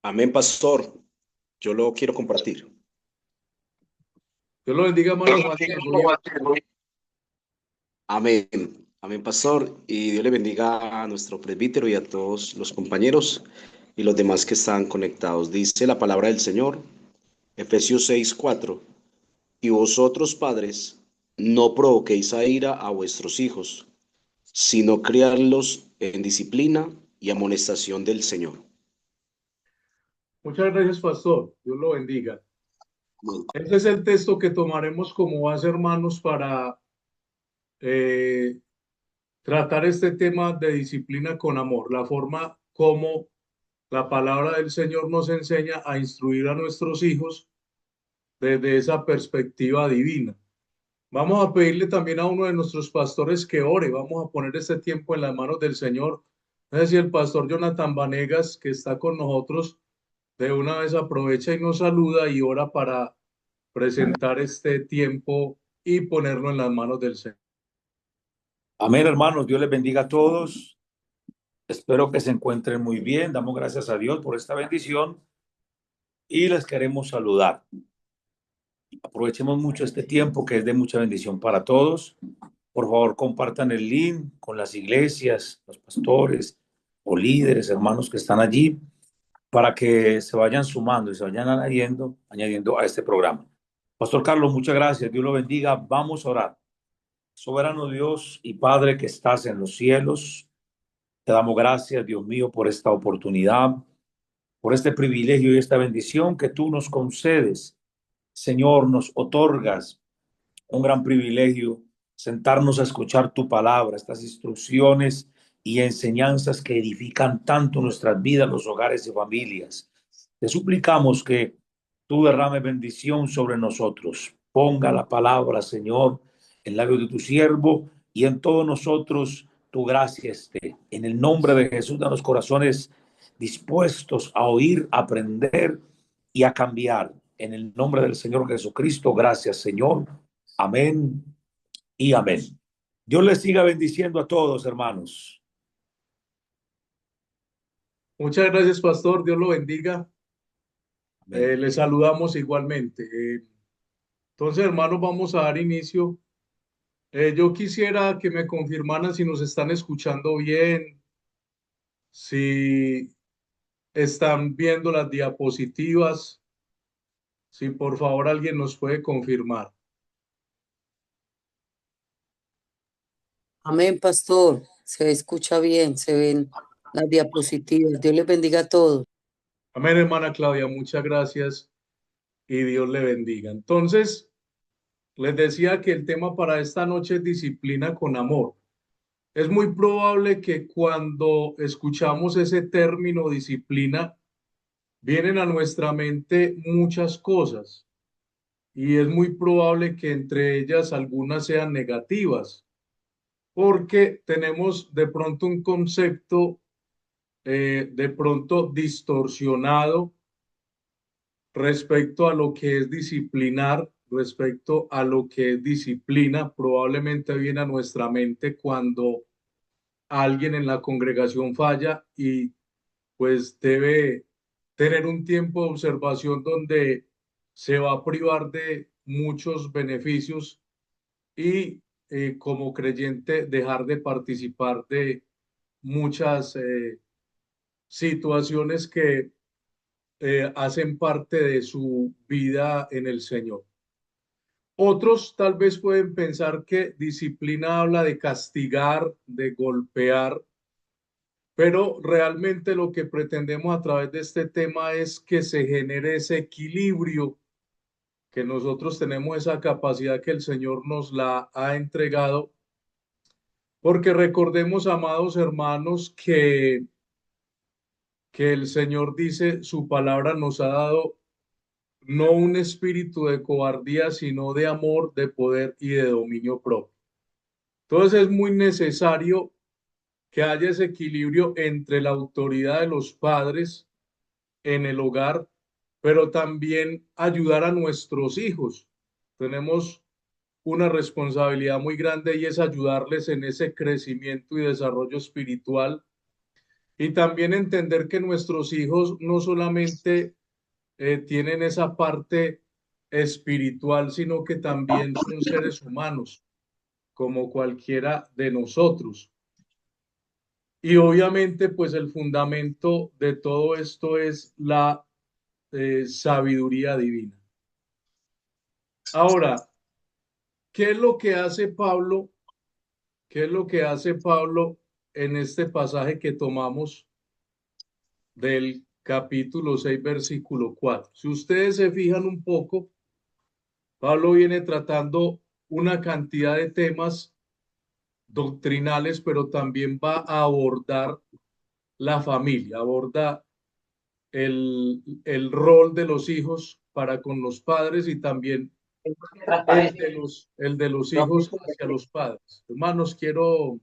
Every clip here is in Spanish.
Amén, pastor. Yo lo quiero compartir. Dios lo bendiga, hermano Juan Diego. Amén. Amén, pastor. Y Dios le bendiga a nuestro presbítero y a todos los compañeros y los demás que están conectados. Dice la palabra del Señor, Efesios 6:4. Y vosotros, padres, no provoquéis a ira a vuestros hijos, sino criarlos en disciplina y amonestación del Señor. Muchas gracias, pastor. Dios lo bendiga. Amén. Este es el texto que tomaremos como base, hermanos, para eh, tratar este tema de disciplina con amor, la forma como la palabra del Señor nos enseña a instruir a nuestros hijos desde esa perspectiva divina. Vamos a pedirle también a uno de nuestros pastores que ore. Vamos a poner este tiempo en las manos del Señor. No sé si el pastor Jonathan Vanegas, que está con nosotros, de una vez aprovecha y nos saluda y ora para presentar este tiempo y ponerlo en las manos del Señor. Amén, hermanos. Dios les bendiga a todos. Espero que se encuentren muy bien. Damos gracias a Dios por esta bendición y les queremos saludar. Aprovechemos mucho este tiempo que es de mucha bendición para todos. Por favor, compartan el link con las iglesias, los pastores o líderes, hermanos que están allí, para que se vayan sumando y se vayan añadiendo a este programa. Pastor Carlos, muchas gracias. Dios lo bendiga. Vamos a orar. Soberano Dios y Padre que estás en los cielos, te damos gracias, Dios mío, por esta oportunidad, por este privilegio y esta bendición que tú nos concedes. Señor, nos otorgas un gran privilegio sentarnos a escuchar tu palabra, estas instrucciones y enseñanzas que edifican tanto nuestras vidas, los hogares y familias. Te suplicamos que tú derrames bendición sobre nosotros. Ponga la palabra, Señor, en labios de tu siervo y en todos nosotros tu gracia esté. En el nombre de Jesús, da los corazones dispuestos a oír, a aprender y a cambiar. En el nombre del Señor Jesucristo, gracias, Señor. Amén y amén. Dios les siga bendiciendo a todos, hermanos. Muchas gracias, pastor. Dios lo bendiga. Amén. Le saludamos igualmente. Entonces, hermanos, vamos a dar inicio. Yo quisiera que me confirmaran si nos están escuchando bien, si están viendo las diapositivas, si por favor alguien nos puede confirmar. Amén, pastor. Se escucha bien, se ven las diapositivas. Dios les bendiga a todos. Amén, hermana Claudia, muchas gracias y Dios le bendiga. Entonces, les decía que el tema para esta noche es disciplina con amor. Es muy probable que cuando escuchamos ese término disciplina, vienen a nuestra mente muchas cosas y es muy probable que entre ellas algunas sean negativas, porque tenemos de pronto un concepto de pronto distorsionado respecto a lo que es disciplinar, respecto a lo que es disciplina. Probablemente viene a nuestra mente cuando alguien en la congregación falla y pues debe tener un tiempo de observación donde se va a privar de muchos beneficios y como creyente dejar de participar de muchas situaciones que hacen parte de su vida en el Señor. Otros tal vez pueden pensar que disciplina habla de castigar, de golpear, pero realmente lo que pretendemos a través de este tema es que se genere ese equilibrio, que nosotros tenemos esa capacidad que el Señor nos la ha entregado, porque recordemos, amados hermanos, que el Señor dice, su palabra nos ha dado no un espíritu de cobardía, sino de amor, de poder y de dominio propio. Entonces es muy necesario que haya ese equilibrio entre la autoridad de los padres en el hogar, pero también ayudar a nuestros hijos. Tenemos una responsabilidad muy grande y es ayudarles en ese crecimiento y desarrollo espiritual. Y también entender que nuestros hijos no solamente tienen esa parte espiritual, sino que también son seres humanos, como cualquiera de nosotros. Y obviamente, pues el fundamento de todo esto es la sabiduría divina. Ahora, ¿qué es lo que hace Pablo? ¿Qué es lo que hace Pablo en este pasaje que tomamos del capítulo 6, versículo 4? Si ustedes se fijan un poco, Pablo viene tratando una cantidad de temas doctrinales, pero también va a abordar la familia, aborda el rol de los hijos para con los padres y también el de los hijos hacia los padres. Hermanos, quiero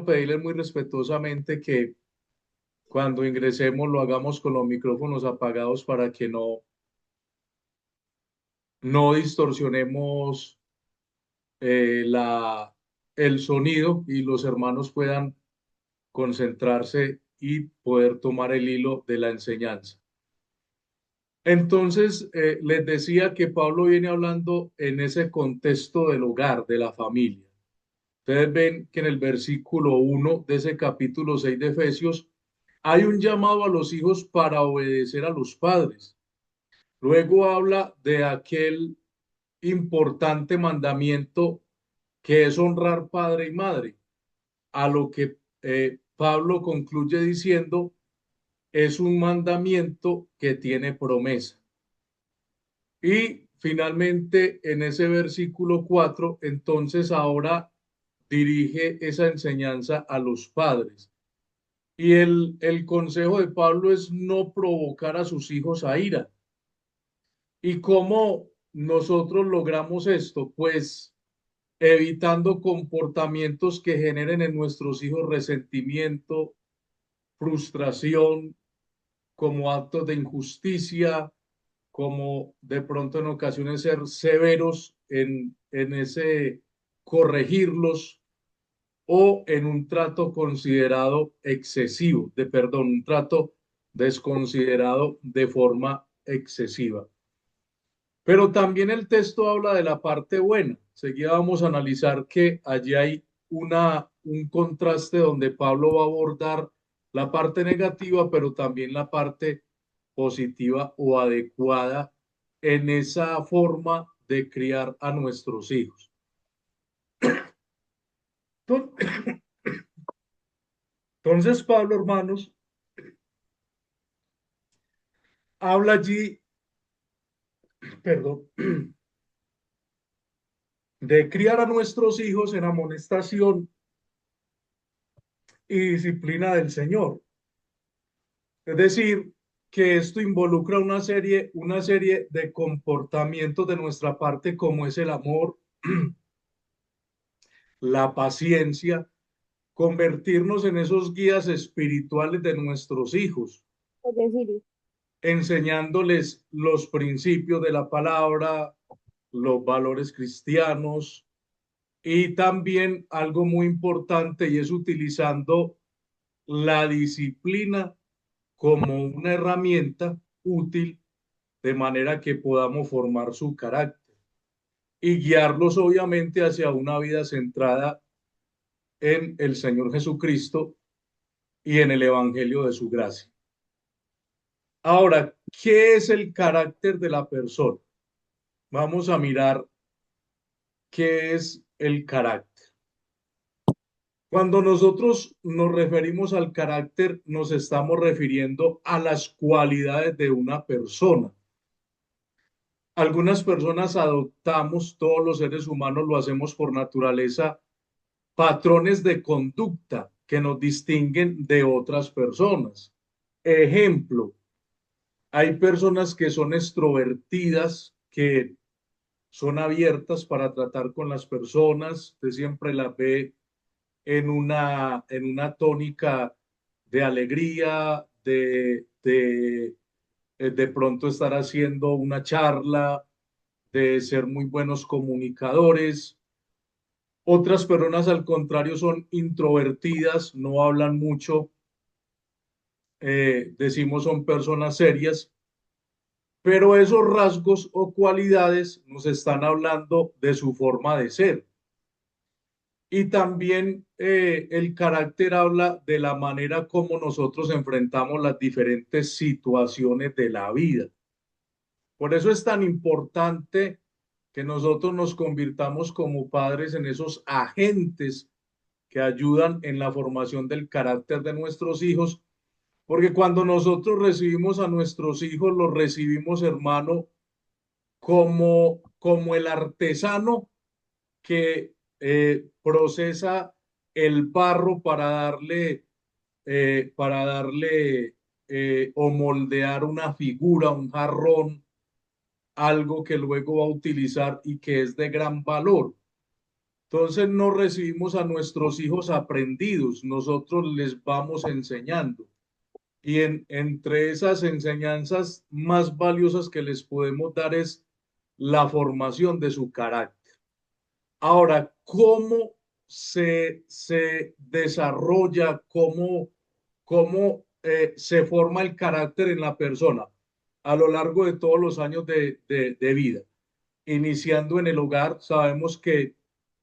pedirles muy respetuosamente que cuando ingresemos lo hagamos con los micrófonos apagados para que no distorsionemos el sonido y los hermanos puedan concentrarse y poder tomar el hilo de la enseñanza. Entonces, les decía que Pablo viene hablando en ese contexto del hogar, de la familia. Ustedes ven que en el versículo 1 de ese capítulo 6 de Efesios hay un llamado a los hijos para obedecer a los padres. Luego habla de aquel importante mandamiento que es honrar padre y madre, a lo que Pablo concluye diciendo es un mandamiento que tiene promesa. Y finalmente en ese versículo 4, entonces ahora dirige esa enseñanza a los padres. Y el consejo de Pablo es no provocar a sus hijos a ira. ¿Y cómo nosotros logramos esto? Pues evitando comportamientos que generen en nuestros hijos resentimiento, frustración, como actos de injusticia, como de pronto en ocasiones ser severos en ese corregirlos o en un trato considerado excesivo, un trato desconsiderado de forma excesiva. Pero también el texto habla de la parte buena. Seguida vamos a analizar que allí hay un contraste donde Pablo va a abordar la parte negativa, pero también la parte positiva o adecuada en esa forma de criar a nuestros hijos. Entonces, Pablo, hermanos, habla allí, perdón, de criar a nuestros hijos en amonestación y disciplina del Señor. Es decir, que esto involucra una serie de comportamientos de nuestra parte, como es el amor, la paciencia, convertirnos en esos guías espirituales de nuestros hijos, enseñándoles los principios de la palabra, los valores cristianos y también algo muy importante y es utilizando la disciplina como una herramienta útil de manera que podamos formar su carácter y guiarlos obviamente hacia una vida centrada en el Señor Jesucristo y en el Evangelio de su gracia. Ahora, ¿qué es el carácter de la persona? Vamos a mirar qué es el carácter. Cuando nosotros nos referimos al carácter, nos estamos refiriendo a las cualidades de una persona. Algunas personas adoptamos, todos los seres humanos lo hacemos por naturaleza, patrones de conducta que nos distinguen de otras personas. Ejemplo, hay personas que son extrovertidas, que son abiertas para tratar con las personas, usted siempre las ve en una tónica de alegría, de pronto estar haciendo una charla, de ser muy buenos comunicadores. Otras personas, al contrario, son introvertidas, no hablan mucho, decimos son personas serias, pero esos rasgos o cualidades nos están hablando de su forma de ser. Y también el carácter habla de la manera como nosotros enfrentamos las diferentes situaciones de la vida. Por eso es tan importante que nosotros nos convirtamos como padres en esos agentes que ayudan en la formación del carácter de nuestros hijos, porque cuando nosotros recibimos a nuestros hijos, los recibimos, hermano, como el artesano que procesa el barro para darle o moldear una figura, un jarrón, algo que luego va a utilizar y que es de gran valor. Entonces no recibimos a nuestros hijos aprendidos, nosotros les vamos enseñando. Y entre esas enseñanzas más valiosas que les podemos dar es la formación de su carácter. Ahora, ¿cómo se desarrolla, cómo se forma el carácter en la persona a lo largo de todos los años de vida? Iniciando en el hogar, sabemos que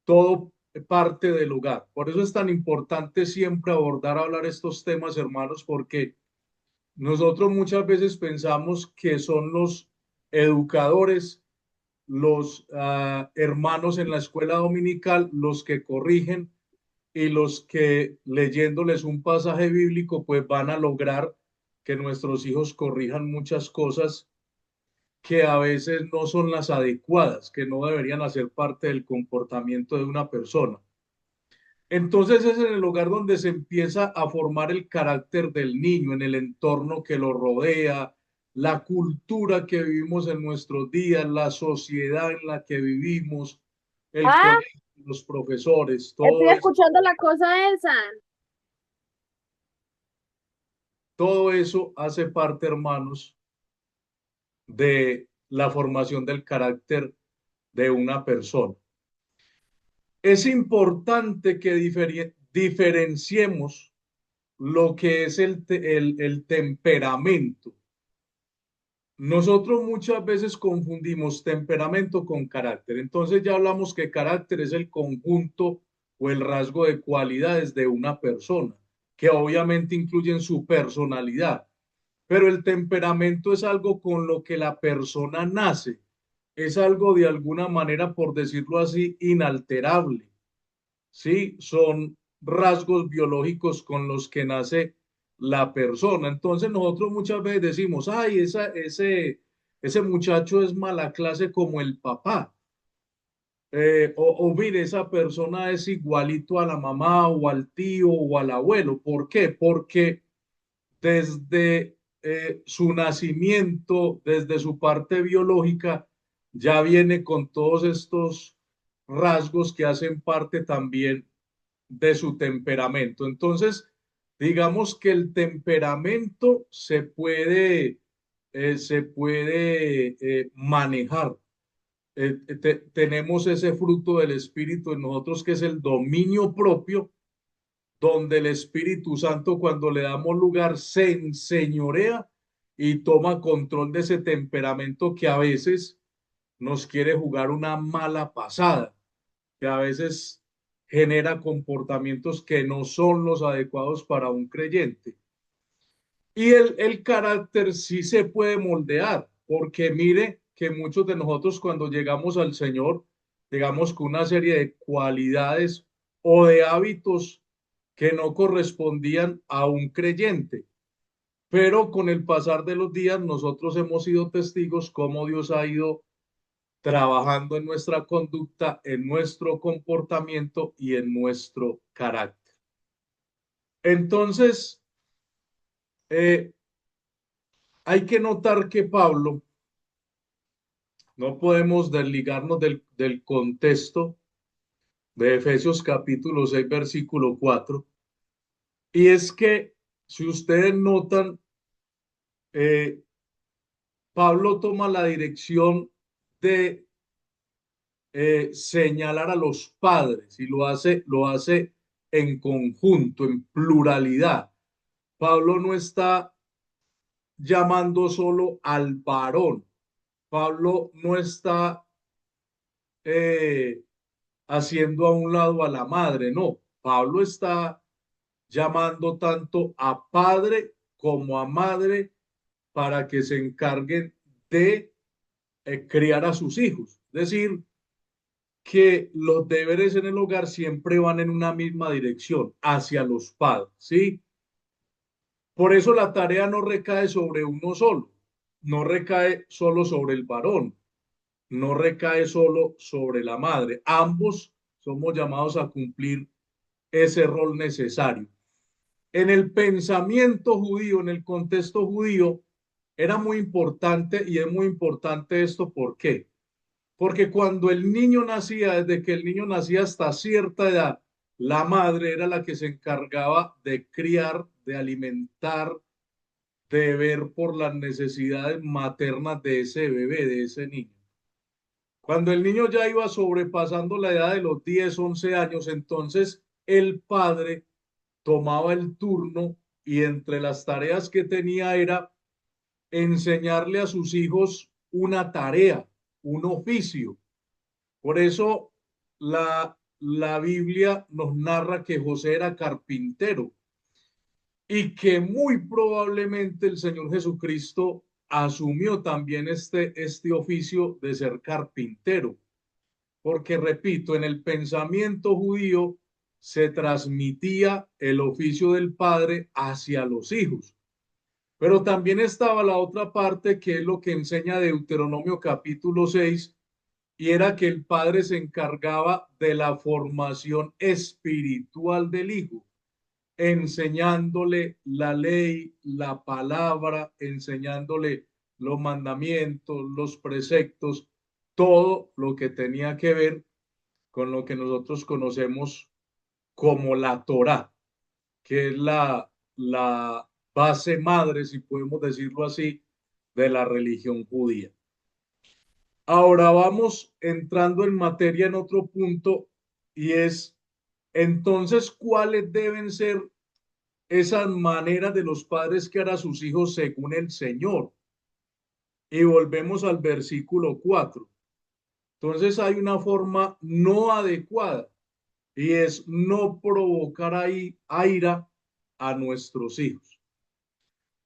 todo parte del hogar. Por eso es tan importante siempre hablar estos temas, hermanos, porque nosotros muchas veces pensamos que son los educadores, los hermanos en la escuela dominical, los que corrigen y los que leyéndoles un pasaje bíblico, pues van a lograr que nuestros hijos corrijan muchas cosas que a veces no son las adecuadas, que no deberían hacer parte del comportamiento de una persona. Entonces es en el hogar donde se empieza a formar el carácter del niño, en el entorno que lo rodea, la cultura que vivimos en nuestros días, la sociedad en la que vivimos, el Ah, colegio, los profesores, estoy escuchando la cosa esa. todo eso hace parte, hermanos, de la formación del carácter de una persona. Es importante que diferenciemos lo que es el temperamento. Nosotros muchas veces confundimos temperamento con carácter. Entonces ya hablamos que carácter es el conjunto o el rasgo de cualidades de una persona, que obviamente incluyen su personalidad. Pero el temperamento es algo con lo que la persona nace. Es algo de alguna manera, por decirlo así, inalterable. ¿Sí? Son rasgos biológicos con los que nace la persona. Entonces nosotros muchas veces decimos, ay, ese muchacho es mala clase como el papá. O mire, esa persona es igualito a la mamá o al tío o al abuelo. ¿Por qué? Porque desde su nacimiento, desde su parte biológica, ya viene con todos estos rasgos que hacen parte también de su temperamento. Entonces, digamos que el temperamento se puede manejar. Tenemos ese fruto del Espíritu en nosotros que es el dominio propio, donde el Espíritu Santo, cuando le damos lugar, se enseñorea y toma control de ese temperamento que a veces nos quiere jugar una mala pasada, que a veces genera comportamientos que no son los adecuados para un creyente. Y el carácter sí se puede moldear, porque mire que muchos de nosotros cuando llegamos al Señor, llegamos con una serie de cualidades o de hábitos que no correspondían a un creyente. Pero con el pasar de los días, nosotros hemos sido testigos cómo Dios ha ido trabajando en nuestra conducta, en nuestro comportamiento y en nuestro carácter. Entonces, eh, hay que notar que Pablo, no podemos desligarnos del contexto de Efesios capítulo 6, versículo 4, y es que si ustedes notan, eh, Pablo toma la dirección de señalar a los padres y lo hace en conjunto, en pluralidad. Pablo no está llamando solo al varón. Pablo no está eh, haciendo a un lado a la madre, no. Pablo está llamando tanto a padre como a madre para que se encarguen de criar a sus hijos. Es decir, que los deberes en el hogar siempre van en una misma dirección, hacia los padres, ¿sí? Por eso la tarea no recae sobre uno solo, no recae solo sobre el varón, no recae solo sobre la madre. Ambos somos llamados a cumplir ese rol necesario. En el pensamiento judío, en el contexto judío, era muy importante y es muy importante esto. ¿Por qué? Porque cuando el niño nacía, desde que el niño nacía hasta cierta edad, la madre era la que se encargaba de criar, de alimentar, de ver por las necesidades maternas de ese bebé, de ese niño. Cuando el niño ya iba sobrepasando la edad de los 10, 11 años, entonces el padre tomaba el turno y entre las tareas que tenía era enseñarle a sus hijos una tarea, un oficio. Por eso la Biblia nos narra que José era carpintero y que muy probablemente el Señor Jesucristo asumió también este oficio de ser carpintero. Porque, repito, en el pensamiento judío se transmitía el oficio del padre hacia los hijos. Pero también estaba la otra parte, que es lo que enseña Deuteronomio capítulo 6, y era que el padre se encargaba de la formación espiritual del hijo, enseñándole la ley, la palabra, enseñándole los mandamientos, los preceptos, todo lo que tenía que ver con lo que nosotros conocemos como la Torá, que es la base madre, si podemos decirlo así, de la religión judía. Ahora vamos entrando en materia en otro punto, y es entonces cuáles deben ser esas maneras de los padres que harán a sus hijos según el Señor. Y volvemos al versículo 4. Entonces hay una forma no adecuada, y es no provocar ahí ira a nuestros hijos.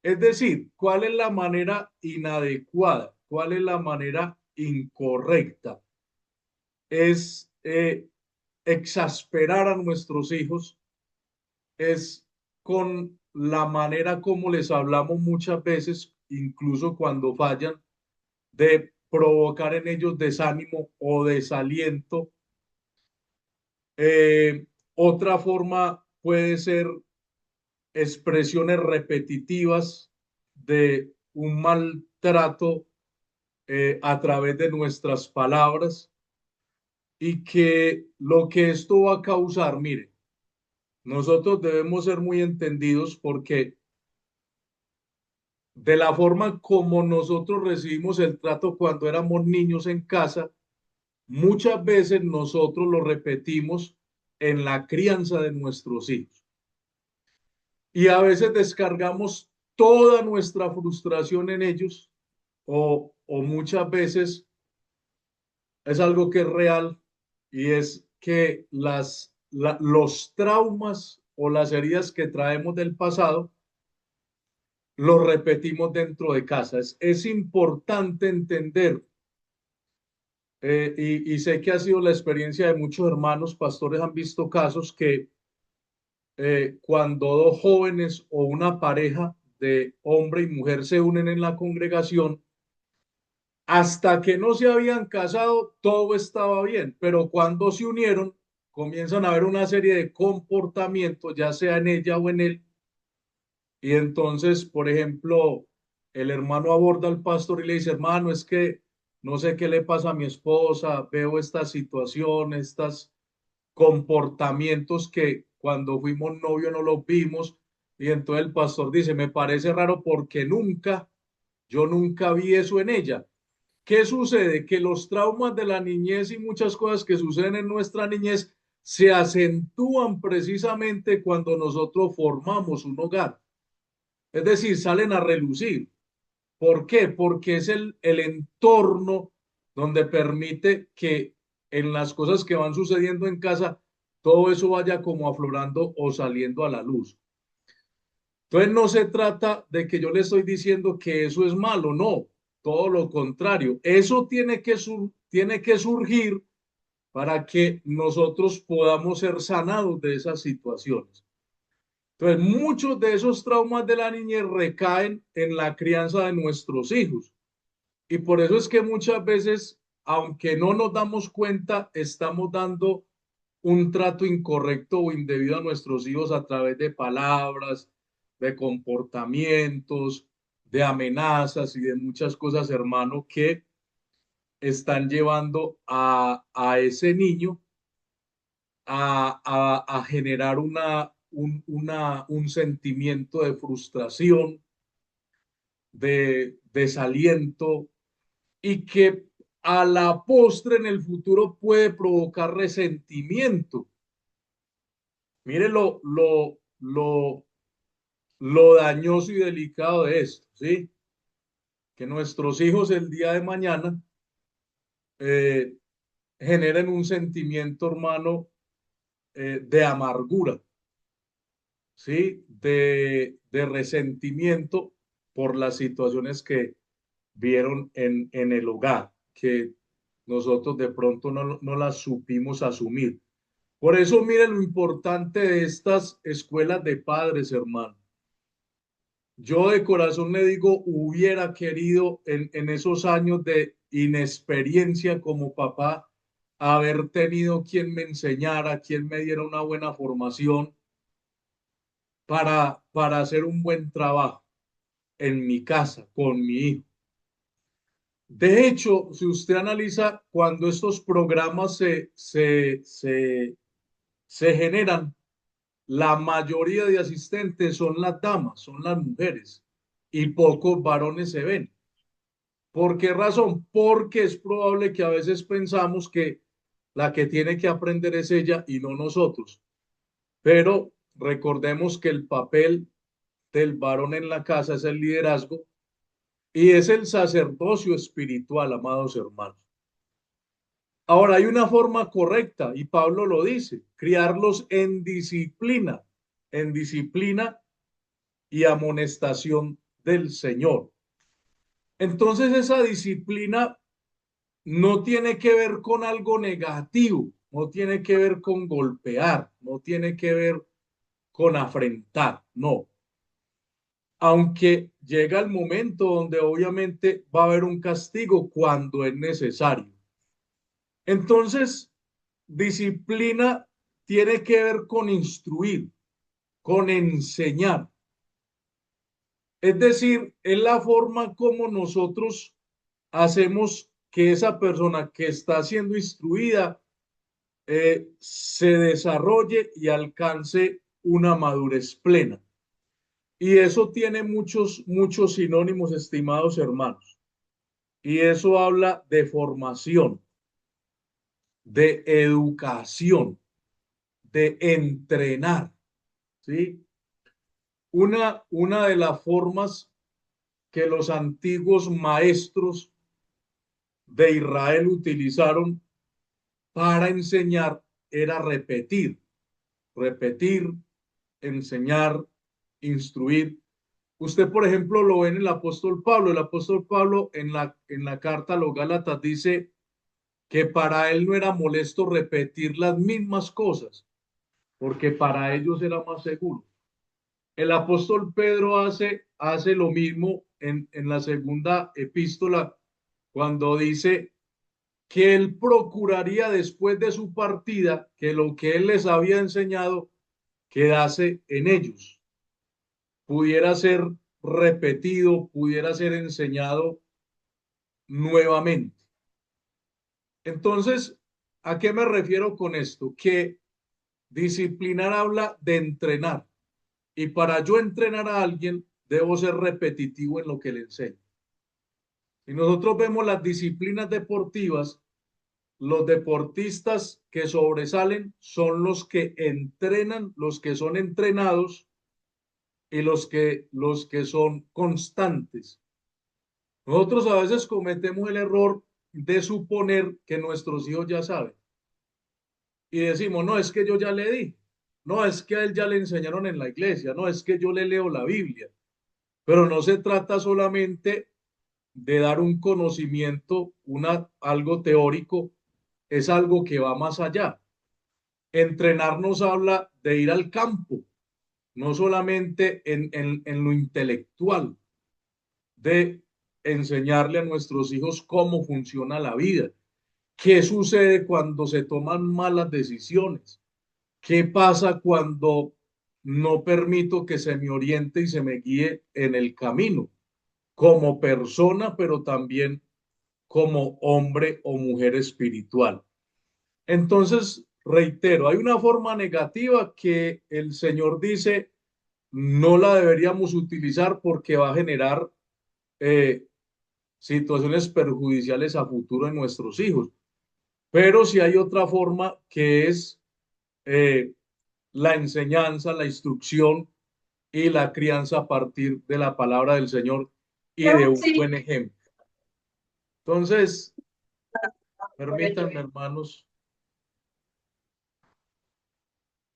Es decir, ¿cuál es la manera inadecuada? ¿Cuál es la manera incorrecta? Es exasperar a nuestros hijos, es con la manera como les hablamos muchas veces, incluso cuando fallan, de provocar en ellos desánimo o desaliento. Otra forma puede ser expresiones repetitivas de un maltrato a través de nuestras palabras, y que lo que esto va a causar, mire, nosotros debemos ser muy entendidos, porque de la forma como nosotros recibimos el trato cuando éramos niños en casa, muchas veces nosotros lo repetimos en la crianza de nuestros hijos. Y a veces descargamos toda nuestra frustración en ellos, o muchas veces es algo que es real, y es que los traumas o las heridas que traemos del pasado los repetimos dentro de casa. Es importante entender, y sé que ha sido la experiencia de muchos hermanos pastores, han visto casos que cuando dos jóvenes o una pareja de hombre y mujer se unen en la congregación, hasta que no se habían casado, todo estaba bien, pero cuando se unieron, comienzan a ver una serie de comportamientos, ya sea en ella o en él, y entonces, por ejemplo, el hermano aborda al pastor y le dice: hermano, es que no sé qué le pasa a mi esposa, veo esta situación, estos comportamientos que cuando fuimos novios no los vimos. Y entonces el pastor dice: me parece raro porque yo nunca vi eso en ella. ¿qué sucede? Que los traumas de la niñez y muchas cosas que suceden en nuestra niñez se acentúan precisamente cuando nosotros formamos un hogar. Es decir, salen a relucir. ¿Por qué? Porque es el entorno donde permite que en las cosas que van sucediendo en casa, todo eso vaya como aflorando o saliendo a la luz. Entonces no se trata de que yo le estoy diciendo que eso es malo, no, todo lo contrario. Eso tiene que surgir para que nosotros podamos ser sanados de esas situaciones. Entonces, muchos de esos traumas de la niñez recaen en la crianza de nuestros hijos. Y por eso es que muchas veces, aunque no nos damos cuenta, estamos dando un trato incorrecto o indebido a nuestros hijos a través de palabras, de comportamientos, de amenazas y de muchas cosas, hermano, que están llevando a ese niño a generar un sentimiento de frustración, de desaliento, y que a la postre en el futuro puede provocar resentimiento. Mire lo dañoso y delicado de esto, ¿sí? Que nuestros hijos el día de mañana eh, generen un sentimiento, hermano, de amargura, ¿sí? De resentimiento por las situaciones que vieron en el hogar, que nosotros de pronto no las supimos asumir. Por eso, miren lo importante de estas escuelas de padres, hermano. Yo de corazón le digo, hubiera querido en esos años de inexperiencia como papá, haber tenido quien me enseñara, quien me diera una buena formación para hacer un buen trabajo en mi casa, con mi hijo. De hecho, si usted analiza cuando estos programas se generan, la mayoría de asistentes son las damas, son las mujeres, y pocos varones se ven. ¿Por qué razón? Porque es probable que a veces pensamos que la que tiene que aprender es ella y no nosotros. Pero recordemos que el papel del varón en la casa es el liderazgo y es el sacerdocio espiritual, amados hermanos. Ahora, hay una forma correcta, y Pablo lo dice, criarlos en disciplina y amonestación del Señor. Entonces, esa disciplina no tiene que ver con algo negativo, no tiene que ver con golpear, no tiene que ver con afrentar, no. Aunque llega el momento donde obviamente va a haber un castigo cuando es necesario. Entonces, disciplina tiene que ver con instruir, con enseñar. Es decir, es la forma como nosotros hacemos que esa persona que está siendo instruida se desarrolle y alcance una madurez plena. Y eso tiene muchos sinónimos, estimados hermanos. Y eso habla de formación, de educación, de entrenar, ¿sí? Una de las formas que los antiguos maestros de Israel utilizaron para enseñar era repetir, enseñar, instruir. Usted, por ejemplo, lo ve en el apóstol Pablo. El apóstol Pablo en la carta a los Gálatas dice que para él no era molesto repetir las mismas cosas, porque para ellos era más seguro. El apóstol Pedro hace lo mismo en la segunda epístola, cuando dice que él procuraría después de su partida que lo que él les había enseñado quedase en ellos, pudiera ser repetido, pudiera ser enseñado nuevamente. Entonces, ¿a qué me refiero con esto? Que disciplinar habla de entrenar. Y para yo entrenar a alguien, debo ser repetitivo en lo que le enseño. Y nosotros vemos las disciplinas deportivas, los deportistas que sobresalen son los que entrenan, los que son entrenados y los que son constantes. Nosotros a veces cometemos el error de suponer que nuestros hijos ya saben. Y decimos, no, es que yo ya le di. No, es que a él ya le enseñaron en la iglesia. No, es que yo le leo la Biblia. Pero no se trata solamente de dar un conocimiento, algo teórico, es algo que va más allá. Entrenarnos habla de ir al campo, no solamente en lo intelectual, de enseñarle a nuestros hijos cómo funciona la vida, qué sucede cuando se toman malas decisiones, qué pasa cuando no permito que se me oriente y se me guíe en el camino, como persona, pero también como hombre o mujer espiritual. Entonces, reitero, hay una forma negativa que el Señor dice no la deberíamos utilizar porque va a generar eh, situaciones perjudiciales a futuro en nuestros hijos. Pero si hay otra forma que es eh, la enseñanza, la instrucción y la crianza a partir de la palabra del Señor y de un buen ejemplo. Entonces, permítanme, hermanos.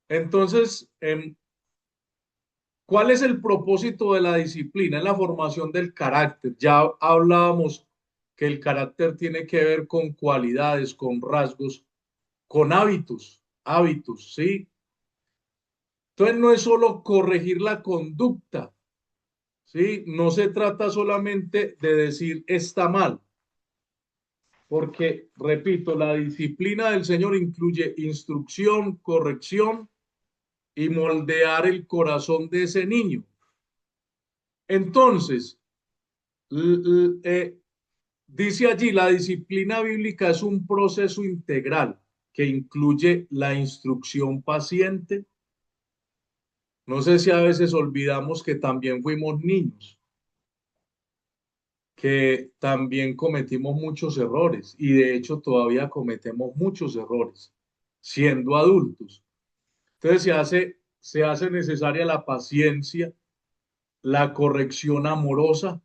Entonces, ¿cuál es el propósito de la disciplina? En la formación del carácter. Ya hablábamos que el carácter tiene que ver con cualidades, con rasgos, con hábitos, ¿sí? Entonces no es solo corregir la conducta, ¿sí? No se trata solamente de decir está mal, porque, repito, la disciplina del Señor incluye instrucción, corrección y moldear el corazón de ese niño. Entonces, dice allí, la disciplina bíblica es un proceso integral que incluye la instrucción paciente. No sé si a veces olvidamos que también fuimos niños, que también cometimos muchos errores y de hecho todavía cometemos muchos errores siendo adultos. Entonces se hace necesaria la paciencia, la corrección amorosa,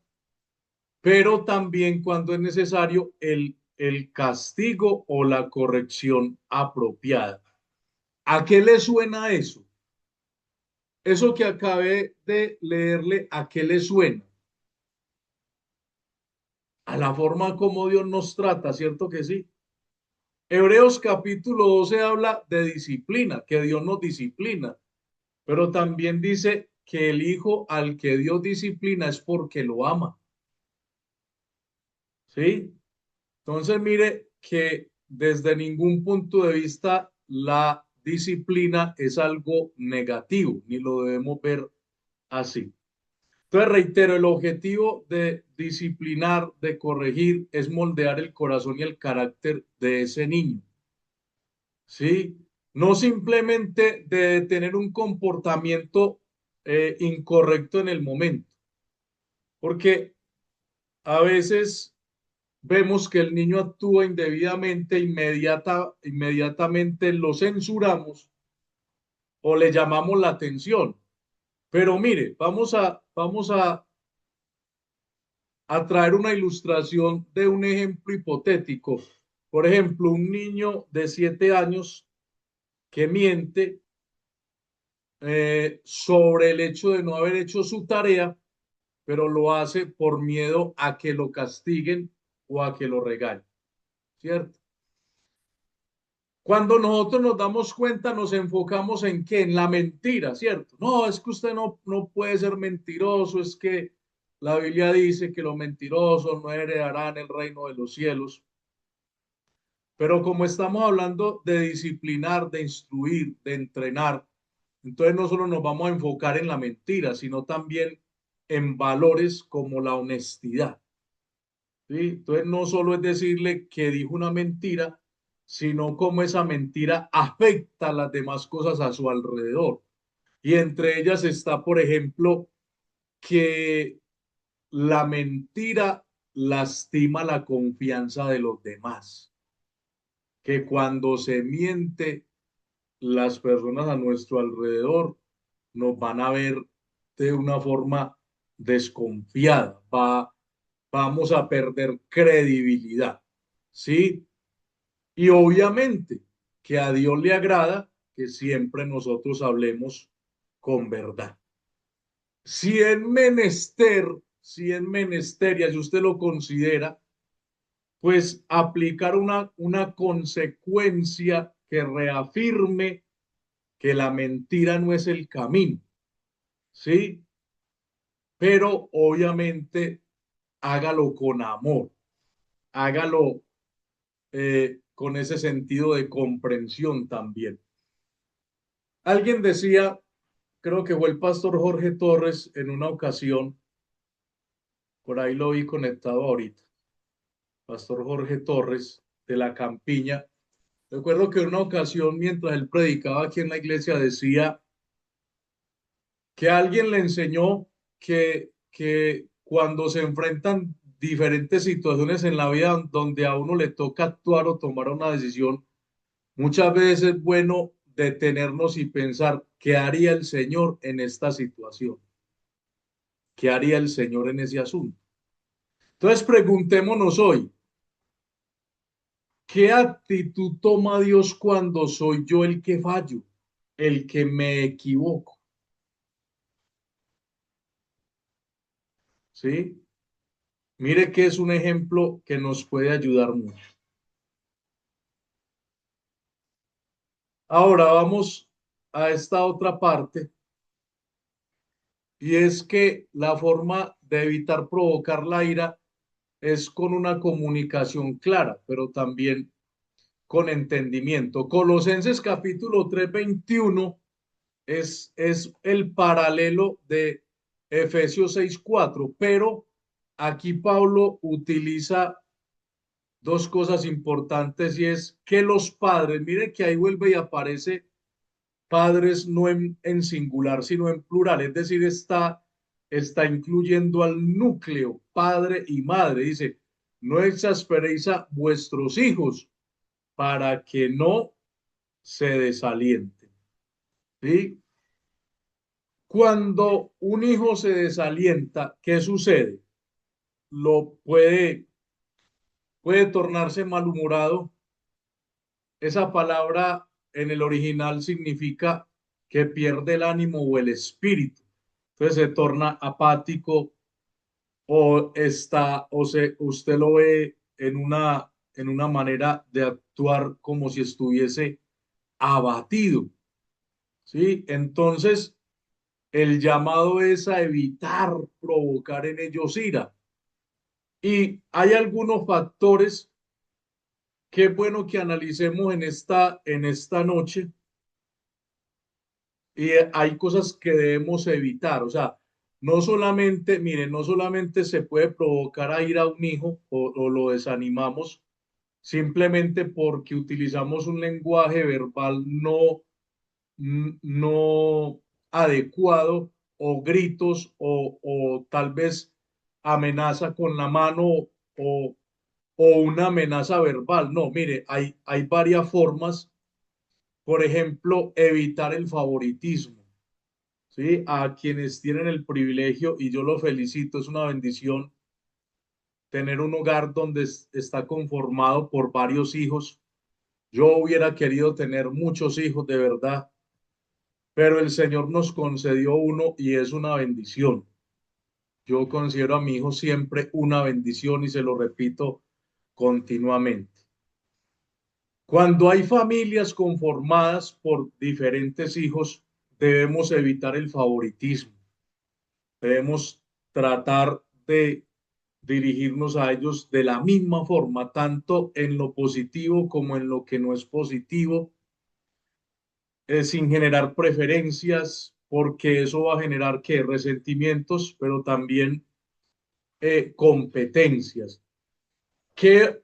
pero también cuando es necesario el castigo o la corrección apropiada. ¿A qué le suena eso? Eso que acabé de leerle, ¿a qué le suena? A la forma como Dios nos trata, ¿cierto que sí? Hebreos capítulo 12 habla de disciplina, que Dios nos disciplina, pero también dice que el hijo al que Dios disciplina es porque lo ama. ¿Sí? Entonces, mire que desde ningún punto de vista la disciplina es algo negativo, ni lo debemos ver así. Entonces, reitero, el objetivo de disciplinar, de corregir, es moldear el corazón y el carácter de ese niño. ¿Sí? No simplemente de tener un comportamiento incorrecto en el momento, porque a veces vemos que el niño actúa indebidamente, inmediatamente lo censuramos o le llamamos la atención. Pero mire, vamos a traer una ilustración de un ejemplo hipotético. Por ejemplo, un niño de 7 años que miente sobre el hecho de no haber hecho su tarea, pero lo hace por miedo a que lo castiguen o a que lo regañen, ¿cierto? Cuando nosotros nos damos cuenta, nos enfocamos en qué, en la mentira, ¿cierto? No, es que usted no puede ser mentiroso, es que la Biblia dice que los mentirosos no heredarán el reino de los cielos. Pero como estamos hablando de disciplinar, de instruir, de entrenar, entonces no solo nos vamos a enfocar en la mentira, sino también en valores como la honestidad. ¿Sí? Entonces no solo es decirle que dijo una mentira, sino cómo esa mentira afecta a las demás cosas a su alrededor. Y entre ellas está, por ejemplo, que la mentira lastima la confianza de los demás, que cuando se miente, las personas a nuestro alrededor nos van a ver de una forma desconfiada, vamos a perder credibilidad, ¿sí? Y obviamente que a Dios le agrada que siempre nosotros hablemos con verdad. Si en menester, y así usted lo considera, pues aplicar una consecuencia que reafirme que la mentira no es el camino, ¿sí? Pero obviamente hágalo con amor, hágalo con ese sentido de comprensión también. Alguien decía, creo que fue el pastor Jorge Torres en una ocasión, por ahí lo vi conectado ahorita, pastor Jorge Torres de la Campiña. Recuerdo que en una ocasión, mientras él predicaba aquí en la iglesia, decía que alguien le enseñó que cuando se enfrentan diferentes situaciones en la vida donde a uno le toca actuar o tomar una decisión, muchas veces es bueno detenernos y pensar qué haría el Señor en esta situación, qué haría el Señor en ese asunto. Entonces preguntémonos hoy, ¿qué actitud toma Dios cuando soy yo el que fallo, el que me equivoco? ¿Sí? Mire que es un ejemplo que nos puede ayudar mucho. Ahora vamos a esta otra parte, y es que la forma de evitar provocar la ira es con una comunicación clara, pero también con entendimiento. Colosenses capítulo 3:21 es el paralelo de Efesios 6:4, pero aquí Pablo utiliza dos cosas importantes y es que los padres, mire que ahí vuelve y aparece padres no en singular, sino en plural, es decir, está incluyendo al núcleo, padre y madre. Dice, no exasperéis a vuestros hijos para que no se desalienten. ¿Sí? Cuando un hijo se desalienta, ¿qué sucede? Puede tornarse malhumorado. Esa palabra en el original significa que pierde el ánimo o el espíritu. Entonces se torna apático usted lo ve en una manera de actuar como si estuviese abatido, ¿sí? Entonces, el llamado es a evitar provocar en ellos ira. Y hay algunos factores que es bueno que analicemos en esta noche, y hay cosas que debemos evitar. O sea, no solamente, miren, no solamente se puede provocar a ira a un hijo o lo desanimamos simplemente porque utilizamos un lenguaje verbal no adecuado, o gritos, o tal vez amenaza con la mano, o una amenaza verbal. No, mire, hay varias formas. Por ejemplo, evitar el favoritismo, ¿sí? A quienes tienen el privilegio, y yo lo felicito, es una bendición tener un hogar donde está conformado por varios hijos. Yo hubiera querido tener muchos hijos de verdad, pero el Señor nos concedió uno y es una bendición. Yo considero a mi hijo siempre una bendición y se lo repito continuamente. Cuando hay familias conformadas por diferentes hijos, debemos evitar el favoritismo. Debemos tratar de dirigirnos a ellos de la misma forma, tanto en lo positivo como en lo que no es positivo, sin generar preferencias, porque eso va a generar ¿qué? Resentimientos, pero también competencias. ¿Qué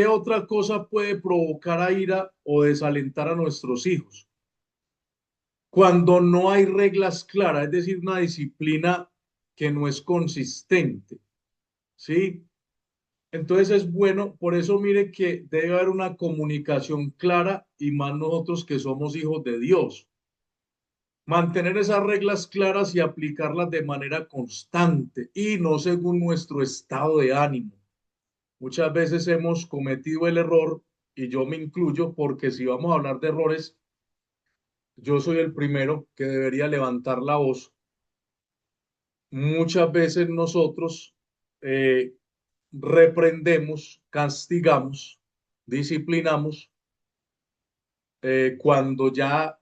otra cosa puede provocar a ira o desalentar a nuestros hijos? Cuando no hay reglas claras, es decir, una disciplina que no es consistente, ¿sí? Entonces es bueno, por eso mire que debe haber una comunicación clara y más nosotros que somos hijos de Dios. Mantener esas reglas claras y aplicarlas de manera constante y no según nuestro estado de ánimo. Muchas veces hemos cometido el error, y yo me incluyo, porque si vamos a hablar de errores, yo soy el primero que debería levantar la voz. Muchas veces nosotros eh, reprendemos, castigamos, disciplinamos cuando ya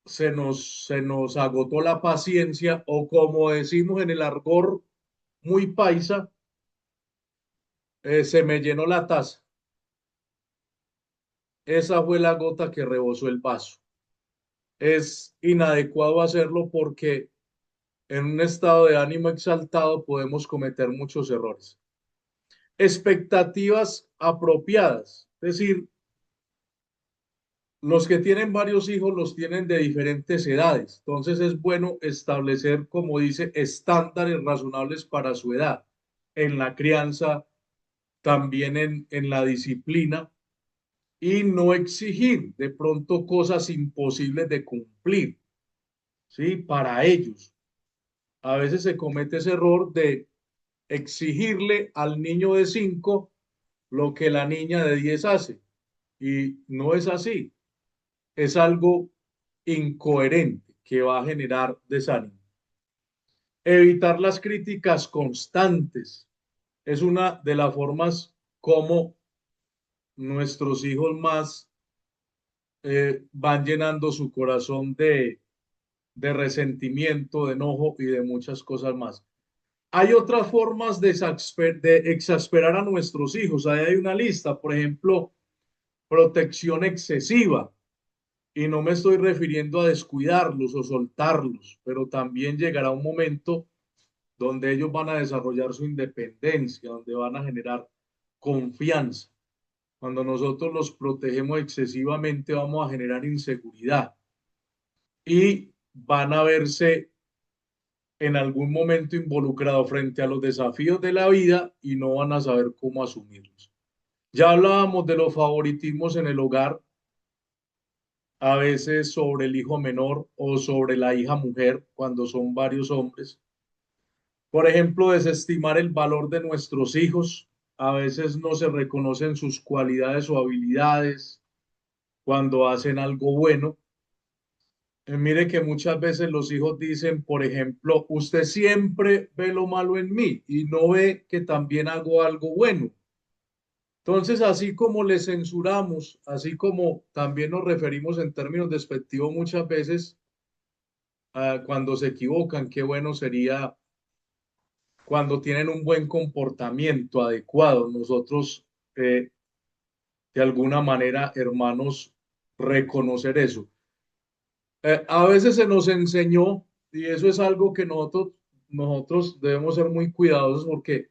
se nos agotó la paciencia o como decimos en el argot muy paisa, se me llenó la taza. Esa fue la gota que rebosó el vaso. Es inadecuado hacerlo porque en un estado de ánimo exaltado podemos cometer muchos errores. Expectativas apropiadas, es decir, los que tienen varios hijos los tienen de diferentes edades, entonces es bueno establecer, como dice, estándares razonables para su edad, en la crianza, también en la disciplina, y no exigir de pronto cosas imposibles de cumplir, ¿sí? Para ellos. A veces se comete ese error de exigirle al niño de 5 lo que la niña de 10 hace, y no es así. Es algo incoherente que va a generar desánimo. Evitar las críticas constantes es una de las formas como nuestros hijos más van llenando su corazón de resentimiento, de enojo y de muchas cosas más. Hay otras formas de exasperar a nuestros hijos. Ahí hay una lista, por ejemplo, protección excesiva. Y no me estoy refiriendo a descuidarlos o soltarlos, pero también llegará un momento donde ellos van a desarrollar su independencia, donde van a generar confianza. Cuando nosotros los protegemos excesivamente, vamos a generar inseguridad y van a verse en algún momento involucrados frente a los desafíos de la vida y no van a saber cómo asumirlos. Ya hablábamos de los favoritismos en el hogar, a veces sobre el hijo menor o sobre la hija mujer cuando son varios hombres. Por ejemplo, desestimar el valor de nuestros hijos. A veces no se reconocen sus cualidades o habilidades cuando hacen algo bueno. Mire que muchas veces los hijos dicen, por ejemplo, usted siempre ve lo malo en mí y no ve que también hago algo bueno. Entonces, así como le censuramos, así como también nos referimos en términos despectivos muchas veces cuando se equivocan, qué bueno sería cuando tienen un buen comportamiento adecuado. Nosotros, de alguna manera, hermanos, reconocer eso. A veces se nos enseñó, y eso es algo que nosotros debemos ser muy cuidadosos porque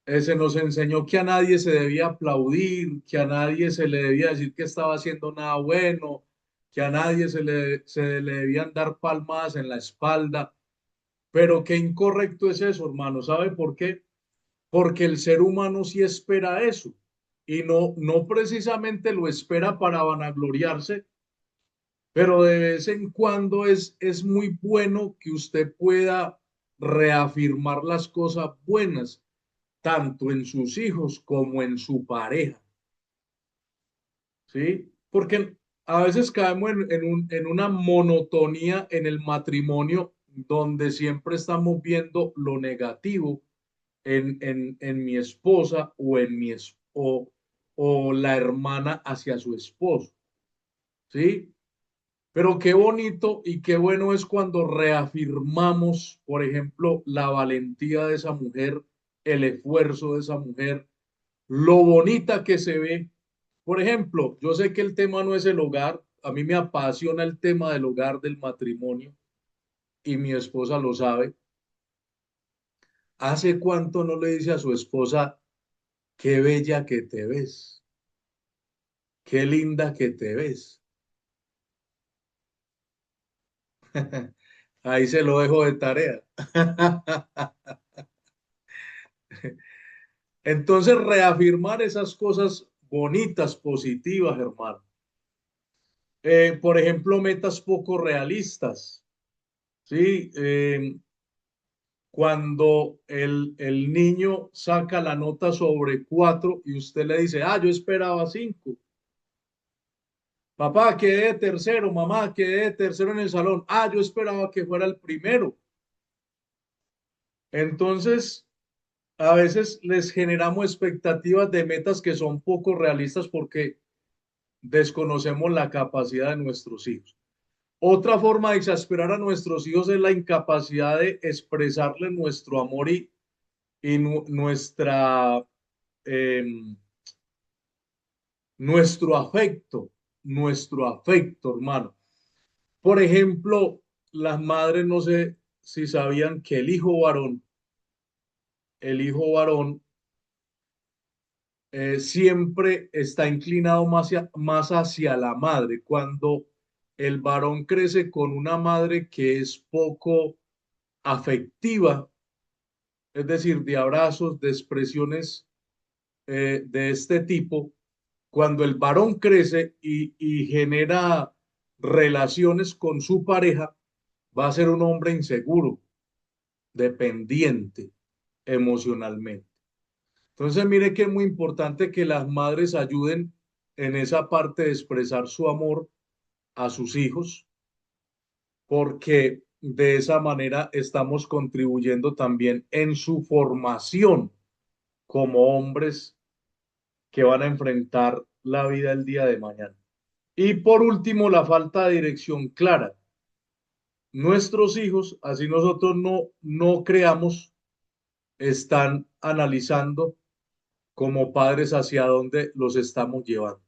se nos enseñó que a nadie se debía aplaudir, que a nadie se le debía decir que estaba haciendo nada bueno, que a nadie se le debían dar palmadas en la espalda. Pero qué incorrecto es eso, hermano. ¿Sabe por qué? Porque el ser humano sí espera eso y no precisamente lo espera para vanagloriarse, pero de vez en cuando es muy bueno que usted pueda reafirmar las cosas buenas, tanto en sus hijos como en su pareja, ¿sí? Porque a veces caemos en una monotonía en el matrimonio donde siempre estamos viendo lo negativo en mi esposa o o la hermana hacia su esposo, ¿sí? Pero qué bonito y qué bueno es cuando reafirmamos, por ejemplo, la valentía de esa mujer, el esfuerzo de esa mujer, lo bonita que se ve. Por ejemplo, yo sé que el tema no es el hogar, a mí me apasiona el tema del hogar, del matrimonio, y mi esposa lo sabe. ¿Hace cuánto no le dice a su esposa, qué bella que te ves? Qué linda que te ves. Ahí se lo dejo de tarea. Entonces, reafirmar esas cosas bonitas, positivas, hermano. Por ejemplo, metas poco realistas, ¿sí? Cuando el niño saca la nota sobre 4 y usted le dice, yo esperaba 5. Papá, quedé de tercero, mamá, quedé de tercero en el salón. Yo esperaba que fuera el primero. Entonces, a veces les generamos expectativas de metas que son poco realistas porque desconocemos la capacidad de nuestros hijos. Otra forma de exasperar a nuestros hijos es la incapacidad de expresarle nuestro amor y eh, nuestro afecto, hermano. Por ejemplo, las madres, no sé si sabían que el hijo varón siempre está inclinado más hacia la madre. Cuando el varón crece con una madre que es poco afectiva, es decir, de abrazos, de expresiones de este tipo, cuando el varón crece y genera relaciones con su pareja, va a ser un hombre inseguro, dependiente emocionalmente. Entonces, mire que es muy importante que las madres ayuden en esa parte de expresar su amor a sus hijos, porque de esa manera estamos contribuyendo también en su formación como hombres que van a enfrentar la vida el día de mañana. Y por último, la falta de dirección clara. Nuestros hijos, así nosotros no creamos, están analizando como padres hacia dónde los estamos llevando.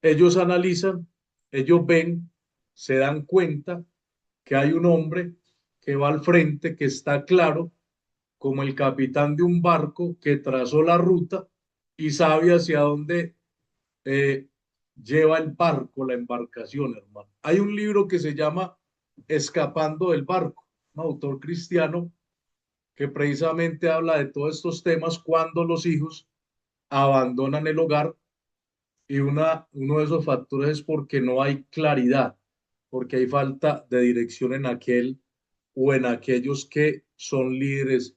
Ellos analizan, ellos ven, se dan cuenta que hay un hombre que va al frente, que está claro, como el capitán de un barco que trazó la ruta y sabe hacia dónde eh, lleva el barco, la embarcación, hermano. Hay un libro que se llama Escapando del barco, un autor cristiano que precisamente habla de todos estos temas cuando los hijos abandonan el hogar y uno de esos factores es porque no hay claridad, porque hay falta de dirección en aquel o en aquellos que son líderes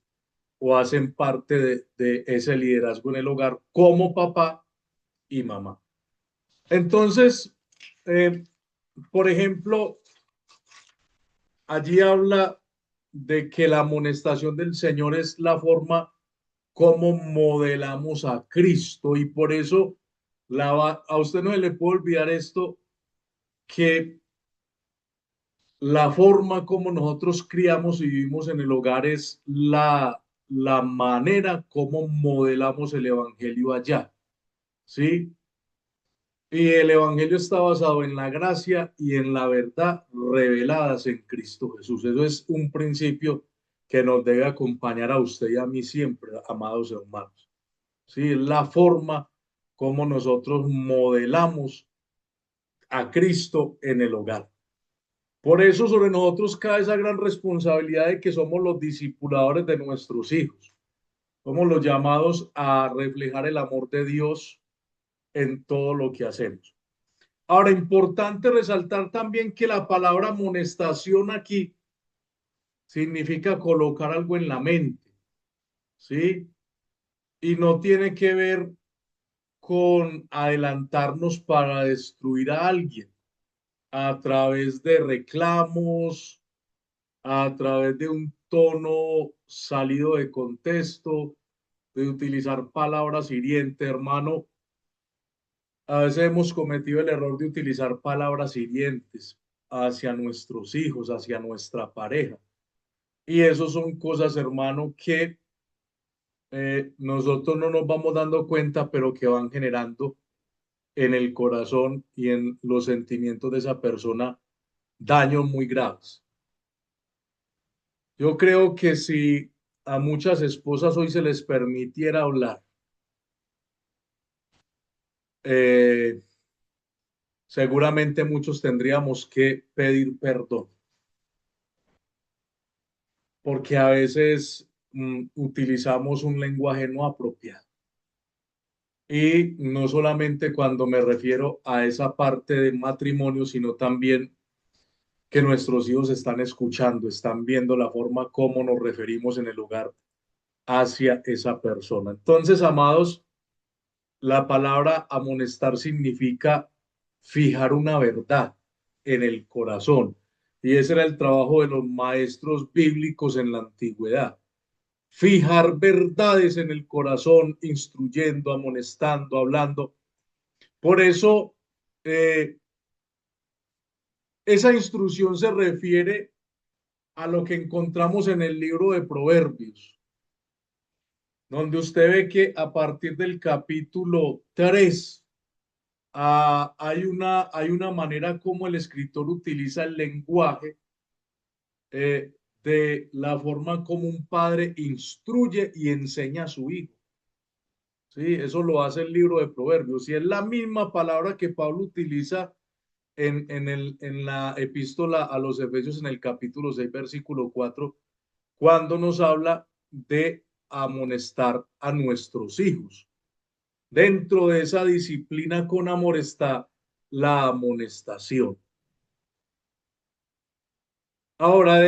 o hacen parte de ese liderazgo en el hogar como papá y mamá. Entonces, eh, por ejemplo, allí habla de que la amonestación del Señor es la forma como modelamos a Cristo y por eso a usted no se le puede olvidar esto, que la forma como nosotros criamos y vivimos en el hogar es la manera como modelamos el evangelio allá, ¿sí? Y el evangelio está basado en la gracia y en la verdad reveladas en Cristo Jesús. Eso es un principio que nos debe acompañar a usted y a mí siempre, amados hermanos. Sí, es la forma como nosotros modelamos a Cristo en el hogar. Por eso sobre nosotros cae esa gran responsabilidad de que somos los discipuladores de nuestros hijos. Somos los llamados a reflejar el amor de Dios en todo lo que hacemos. Ahora, importante resaltar también que la palabra amonestación aquí significa colocar algo en la mente, ¿sí? Y no tiene que ver con adelantarnos para destruir a alguien a través de reclamos, a través de un tono salido de contexto, de utilizar palabras hirientes, hermano. A veces hemos cometido el error de utilizar palabras hirientes hacia nuestros hijos, hacia nuestra pareja. Y eso son cosas, hermano, que nosotros no nos vamos dando cuenta, pero que van generando en el corazón y en los sentimientos de esa persona daños muy graves. Yo creo que si a muchas esposas hoy se les permitiera hablar, eh, seguramente muchos tendríamos que pedir perdón, porque a veces utilizamos un lenguaje no apropiado. Y no solamente cuando me refiero a esa parte del matrimonio, sino también que nuestros hijos están escuchando, están viendo la forma como nos referimos en el hogar hacia esa persona. Entonces, amados, la palabra amonestar significa fijar una verdad en el corazón. Y ese era el trabajo de los maestros bíblicos en la antigüedad. Fijar verdades en el corazón, instruyendo, amonestando, hablando. Por eso, esa instrucción se refiere a lo que encontramos en el libro de Proverbios, donde usted ve que a partir del capítulo 3 hay una manera como el escritor utiliza el lenguaje de la forma como un padre instruye y enseña a su hijo. Sí, eso lo hace el libro de Proverbios y es la misma palabra que Pablo utiliza en la epístola a los Efesios en el capítulo 6, versículo 4, cuando nos habla de amonestar a nuestros hijos. Dentro de esa disciplina con amor está la amonestación. Ahora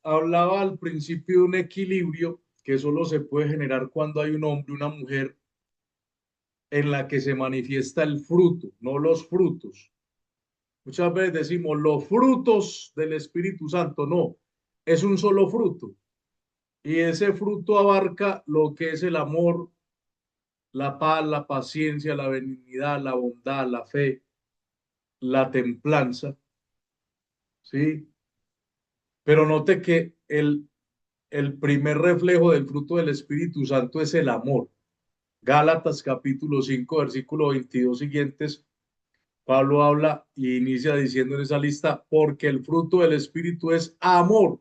hablaba al principio de un equilibrio que solo se puede generar cuando hay un hombre y una mujer en la que se manifiesta el fruto, no los frutos. Muchas veces decimos los frutos del Espíritu Santo, no, es un solo fruto. Y ese fruto abarca lo que es el amor, la paz, la paciencia, la benignidad, la bondad, la fe, la templanza, ¿sí? Pero note que el primer reflejo del fruto del Espíritu Santo es el amor. Gálatas capítulo 5, versículo 22 siguientes, Pablo habla y inicia diciendo en esa lista, porque el fruto del Espíritu es amor.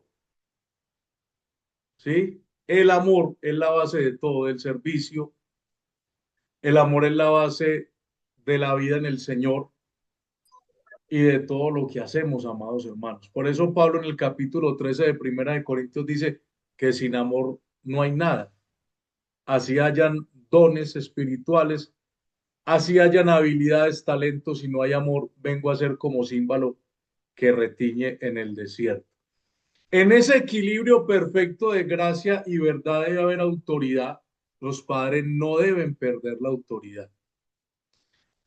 ¿Sí? El amor es la base de todo, del servicio. El amor es la base de la vida en el Señor y de todo lo que hacemos, amados hermanos. Por eso Pablo en el capítulo 13 de Primera de Corintios dice que sin amor no hay nada. Así hayan dones espirituales, así hayan habilidades, talentos, y no hay amor, vengo a ser como címbalo que retiñe en el desierto. En ese equilibrio perfecto de gracia y verdad debe haber autoridad. Los padres no deben perder la autoridad.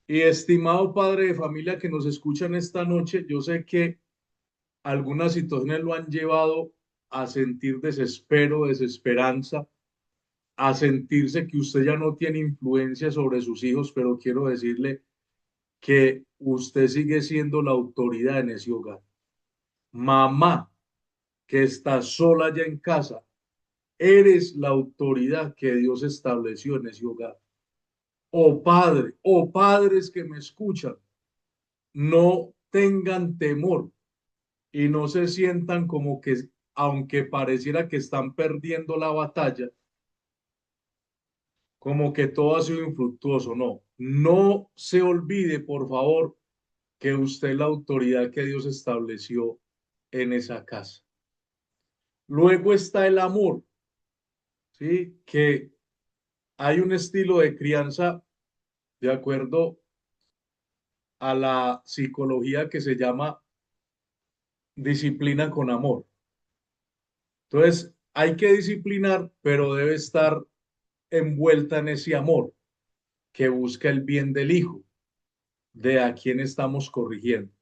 Y estimado padre de familia que nos escuchan esta noche, yo sé que algunas situaciones lo han llevado a sentir desespero, desesperanza, a sentirse que usted ya no tiene influencia sobre sus hijos, pero quiero decirle que usted sigue siendo la autoridad en ese hogar. Mamá, que está sola ya en casa, eres la autoridad que Dios estableció en ese hogar. Oh padre, oh padres que me escuchan, no tengan temor y no se sientan como que, aunque pareciera que están perdiendo la batalla, como que todo ha sido infructuoso. No, no se olvide, por favor, que usted es la autoridad que Dios estableció en esa casa. Luego está el amor, ¿sí? Que hay un estilo de crianza de acuerdo a la psicología que se llama disciplina con amor. Entonces, hay que disciplinar, pero debe estar envuelta en ese amor que busca el bien del hijo, de a quien estamos corrigiendo.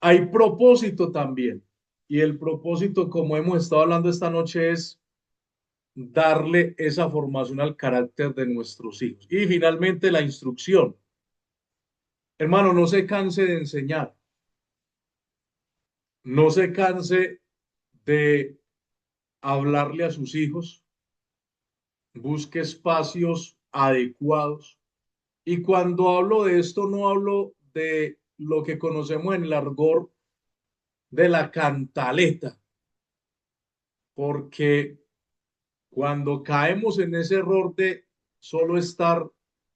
Hay propósito también, y el propósito, como hemos estado hablando esta noche, es darle esa formación al carácter de nuestros hijos. Y finalmente la instrucción. Hermano, no se canse de enseñar. No se canse de hablarle a sus hijos. Busque espacios adecuados. Y cuando hablo de esto, no hablo de lo que conocemos en el argot de la cantaleta, porque cuando caemos en ese error de solo estar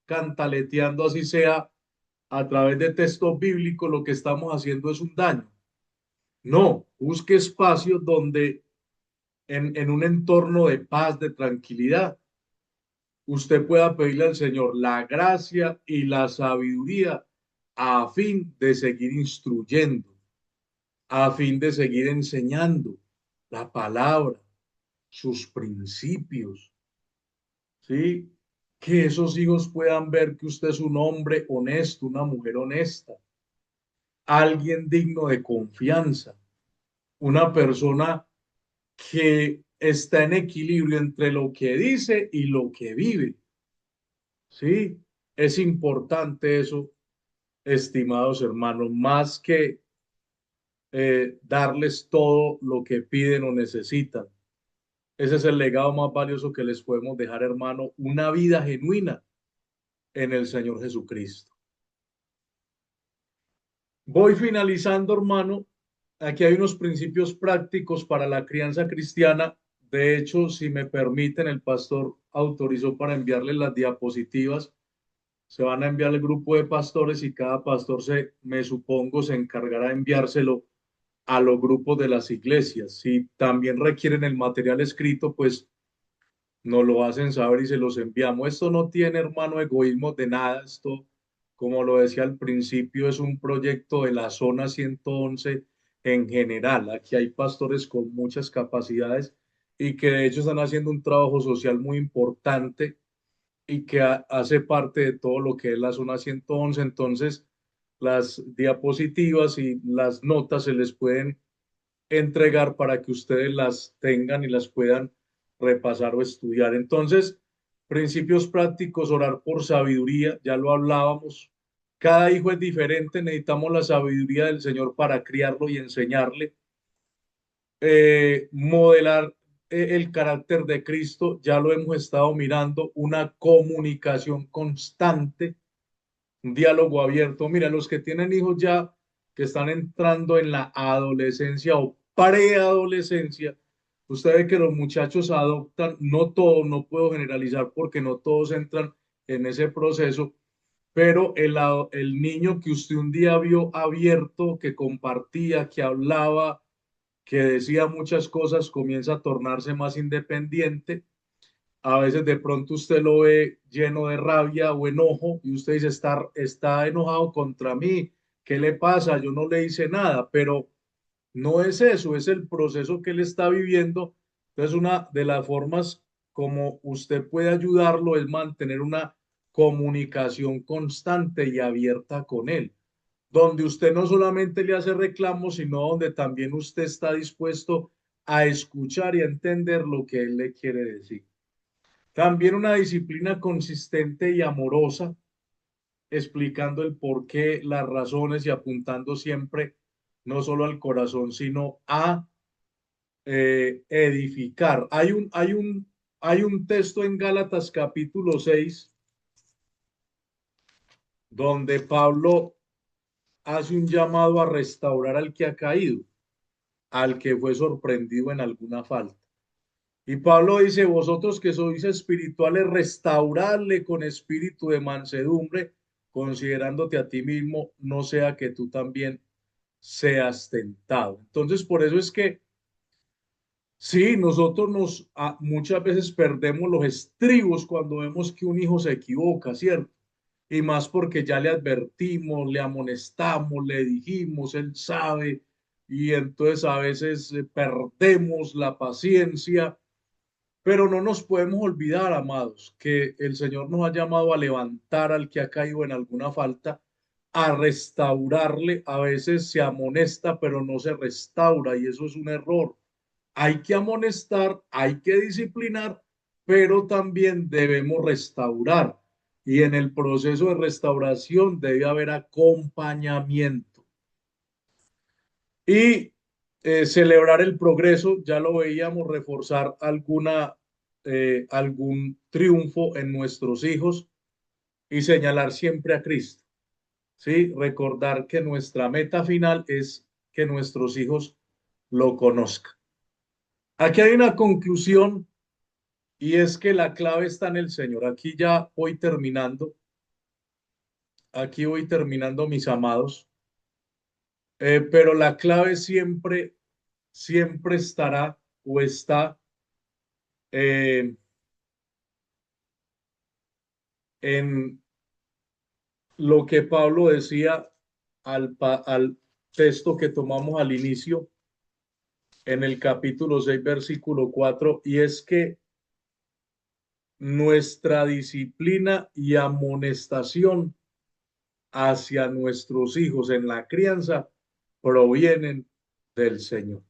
cantaleteando, así sea a través de textos bíblicos, lo que estamos haciendo es un daño. No, busque espacios donde en un entorno de paz, de tranquilidad, usted pueda pedirle al Señor la gracia y la sabiduría a fin de seguir instruyendo, a fin de seguir enseñando la palabra, sus principios, ¿sí? Que esos hijos puedan ver que usted es un hombre honesto, una mujer honesta, alguien digno de confianza, una persona que está en equilibrio entre lo que dice y lo que vive. ¿Sí? Es importante eso, estimados hermanos, más que darles todo lo que piden o necesitan. Ese es el legado más valioso que les podemos dejar, hermano, una vida genuina en el Señor Jesucristo. Voy finalizando, hermano. Aquí hay unos principios prácticos para la crianza cristiana. De hecho, si me permiten, el pastor autorizó para enviarles las diapositivas. Se van a enviar al grupo de pastores y cada pastor me supongo, se encargará de enviárselo a los grupos de las iglesias. Si también requieren el material escrito, pues nos lo hacen saber y se los enviamos. Esto no tiene, hermano, egoísmo de nada. Esto, como lo decía al principio, es un proyecto de la zona 111 en general. Aquí hay pastores con muchas capacidades y que de hecho están haciendo un trabajo social muy importante y que hace parte de todo lo que es la zona 111. Entonces, las diapositivas y las notas se les pueden entregar para que ustedes las tengan y las puedan repasar o estudiar. Entonces, principios prácticos, orar por sabiduría, ya lo hablábamos. Cada hijo es diferente, necesitamos la sabiduría del Señor para criarlo y enseñarle. Modelar el carácter de Cristo, ya lo hemos estado mirando, una comunicación constante, un diálogo abierto. Mira, los que tienen hijos ya que están entrando en la adolescencia o preadolescencia, usted ve que los muchachos adoptan, no todos, no puedo generalizar porque no todos entran en ese proceso, pero el niño que usted un día vio abierto, que compartía, que hablaba, que decía muchas cosas, comienza a tornarse más independiente. A veces de pronto usted lo ve lleno de rabia o enojo y usted dice, está enojado contra mí, ¿qué le pasa? Yo no le hice nada, pero no es eso, es el proceso que él está viviendo. Entonces, una de las formas como usted puede ayudarlo es mantener una comunicación constante y abierta con él, donde usted no solamente le hace reclamos, sino donde también usted está dispuesto a escuchar y a entender lo que él le quiere decir. También una disciplina consistente y amorosa, explicando el porqué, las razones y apuntando siempre no solo al corazón, sino a edificar. Hay un texto en Gálatas capítulo 6 donde Pablo hace un llamado a restaurar al que ha caído, al que fue sorprendido en alguna falta. Y Pablo dice, vosotros que sois espirituales, restaurarle con espíritu de mansedumbre, considerándote a ti mismo, no sea que tú también seas tentado. Entonces, por eso es que sí, nosotros muchas veces perdemos los estribos cuando vemos que un hijo se equivoca, ¿cierto? Y más porque ya le advertimos, le amonestamos, le dijimos, él sabe, y entonces a veces perdemos la paciencia, pero no nos podemos olvidar, amados, que el Señor nos ha llamado a levantar al que ha caído en alguna falta, a restaurarle. A veces se amonesta, pero no se restaura, y eso es un error. Hay que amonestar, hay que disciplinar, pero también debemos restaurar. Y en el proceso de restauración debe haber acompañamiento. Y celebrar el progreso, ya lo veíamos, reforzar algún triunfo en nuestros hijos y señalar siempre a Cristo. ¿Sí? Recordar que nuestra meta final es que nuestros hijos lo conozcan. Aquí hay una conclusión y es que la clave está en el Señor. Aquí ya voy terminando. Aquí voy terminando, mis amados. Pero la clave siempre estará o está eh, en lo que Pablo decía al texto que tomamos al inicio, en el capítulo 6, versículo 4, y es que nuestra disciplina y amonestación hacia nuestros hijos en la crianza provienen del Señor.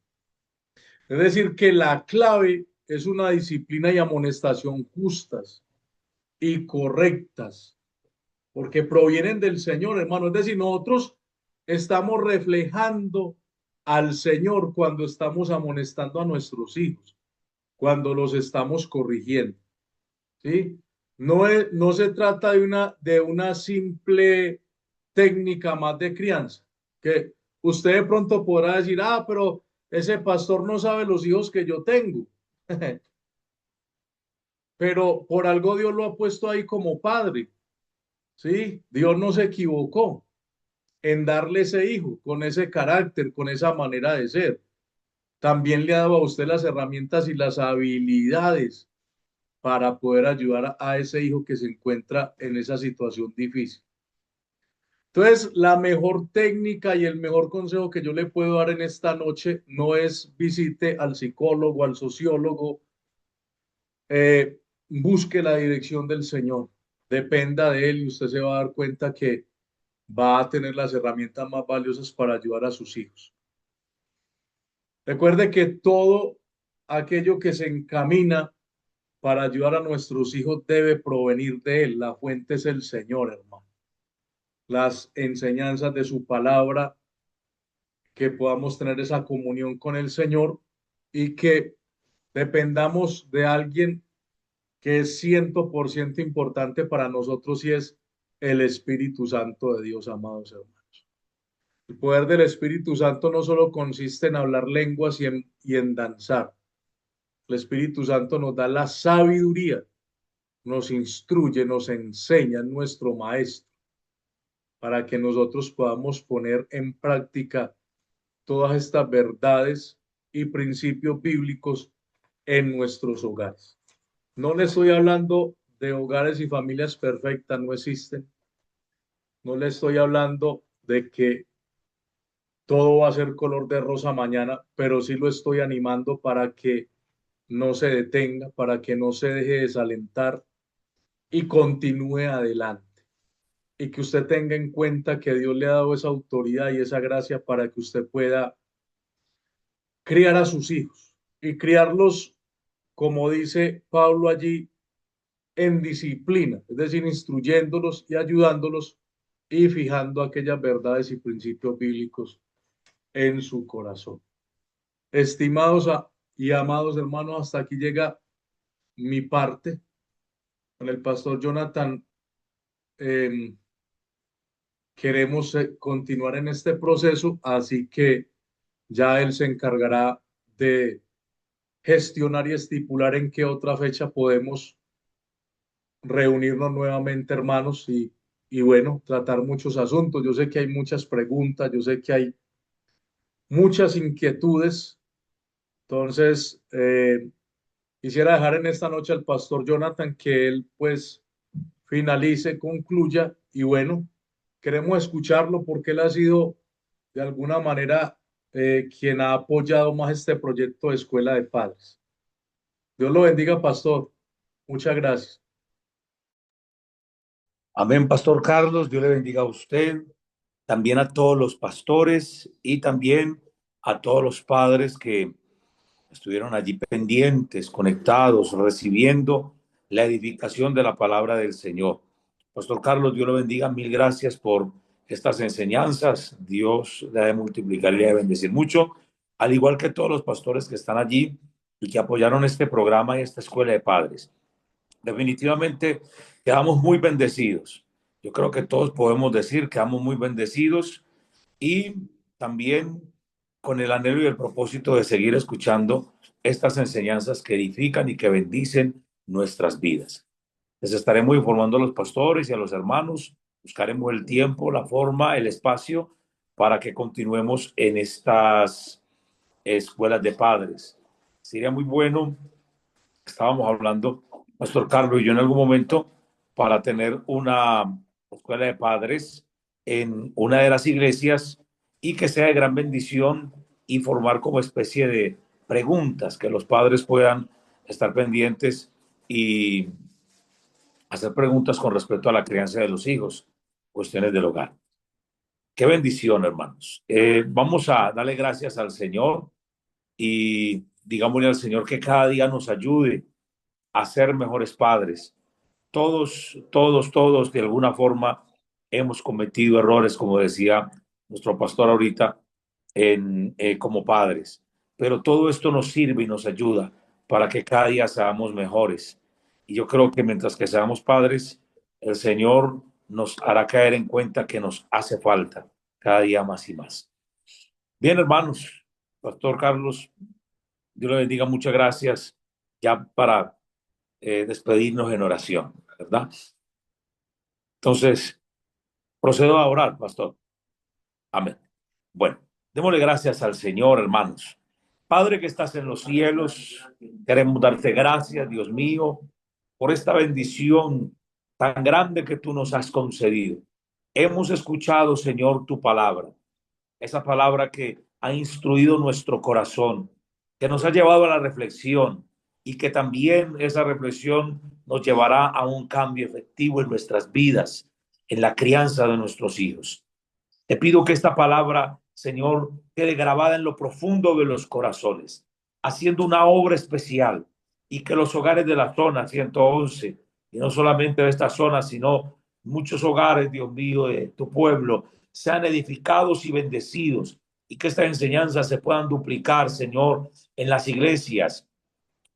Es decir, que la clave es una disciplina y amonestación justas y correctas, porque provienen del Señor, hermano. Es decir, nosotros estamos reflejando al Señor cuando estamos amonestando a nuestros hijos, cuando los estamos corrigiendo, ¿sí? No se trata de una simple técnica más de crianza, que usted de pronto podrá decir, ah, pero ese pastor no sabe los hijos que yo tengo. Pero por algo Dios lo ha puesto ahí como padre, ¿sí? Dios no se equivocó en darle ese hijo, con ese carácter, con esa manera de ser. También le ha dado a usted las herramientas y las habilidades para poder ayudar a ese hijo que se encuentra en esa situación difícil. Entonces, la mejor técnica y el mejor consejo que yo le puedo dar en esta noche no es visite al psicólogo, al sociólogo, busque la dirección del Señor, dependa de Él y usted se va a dar cuenta que va a tener las herramientas más valiosas para ayudar a sus hijos. Recuerde que todo aquello que se encamina para ayudar a nuestros hijos debe provenir de Él. La fuente es el Señor, hermano. Las enseñanzas de su palabra, que podamos tener esa comunión con el Señor y que dependamos de alguien que es 100% importante para nosotros y es el Espíritu Santo de Dios, amados hermanos. El poder del Espíritu Santo no solo consiste en hablar lenguas y en danzar. El Espíritu Santo nos da la sabiduría, nos instruye, nos enseña, nuestro maestro, para que nosotros podamos poner en práctica todas estas verdades y principios bíblicos en nuestros hogares. No le estoy hablando de hogares y familias perfectas, no existen. No le estoy hablando de que todo va a ser color de rosa mañana, pero sí lo estoy animando para que no se detenga, para que no se deje desalentar y continúe adelante. Y que usted tenga en cuenta que Dios le ha dado esa autoridad y esa gracia para que usted pueda criar a sus hijos y criarlos, como dice Pablo allí, en disciplina, es decir, instruyéndolos y ayudándolos y fijando aquellas verdades y principios bíblicos en su corazón. Estimados y amados hermanos, hasta aquí llega mi parte. Con el pastor Jonathan queremos continuar en este proceso, así que ya él se encargará de gestionar y estipular en qué otra fecha podemos reunirnos nuevamente, hermanos, y bueno, tratar muchos asuntos. Yo sé que hay muchas preguntas, yo sé que hay muchas inquietudes. Entonces, quisiera dejar en esta noche al pastor Jonathan que él pues finalice, concluya y bueno, queremos escucharlo porque él ha sido de alguna manera quien ha apoyado más este proyecto de Escuela de Padres. Dios lo bendiga, pastor. Muchas gracias. Amén, Pastor Carlos. Dios le bendiga a usted, también a todos los pastores y también a todos los padres que estuvieron allí pendientes, conectados, recibiendo la edificación de la palabra del Señor. Pastor Carlos, Dios lo bendiga. Mil gracias por estas enseñanzas. Dios le ha de multiplicar y le ha de bendecir mucho, al igual que todos los pastores que están allí y que apoyaron este programa y esta escuela de padres. Definitivamente quedamos muy bendecidos. Yo creo que todos podemos decir que quedamos muy bendecidos y también con el anhelo y el propósito de seguir escuchando estas enseñanzas que edifican y que bendicen nuestras vidas. Les estaremos informando a los pastores y a los hermanos. Buscaremos el tiempo, la forma, el espacio para que continuemos en estas escuelas de padres. Sería muy bueno estábamos hablando, Pastor Carlos y yo en algún momento, para tener una escuela de padres en una de las iglesias y que sea de gran bendición y formar como especie de preguntas que los padres puedan estar pendientes y hacer preguntas con respecto a la crianza de los hijos, cuestiones del hogar. Qué bendición, hermanos. Vamos a darle gracias al Señor y digámosle al Señor que cada día nos ayude a ser mejores padres. Todos, de alguna forma hemos cometido errores, como decía nuestro pastor ahorita, como padres. Pero todo esto nos sirve y nos ayuda para que cada día seamos mejores. Y yo creo que mientras que seamos padres, el Señor nos hará caer en cuenta que nos hace falta cada día más y más. Bien, hermanos, Pastor Carlos, Dios le bendiga, muchas gracias. Ya para despedirnos en oración, ¿verdad? Entonces, procedo a orar, pastor. Amén. Bueno, démosle gracias al Señor, hermanos. Padre que estás en los cielos, queremos darte gracias, Dios mío, por esta bendición tan grande que tú nos has concedido. Hemos escuchado, Señor, tu palabra, esa palabra que ha instruido nuestro corazón, que nos ha llevado a la reflexión y que también esa reflexión nos llevará a un cambio efectivo en nuestras vidas, en la crianza de nuestros hijos. Te pido que esta palabra, Señor, quede grabada en lo profundo de los corazones, haciendo una obra especial y que los hogares de la zona 111, y no solamente de esta zona, sino muchos hogares, Dios mío, de tu pueblo, sean edificados y bendecidos y que estas enseñanzas se puedan duplicar, Señor, en las iglesias,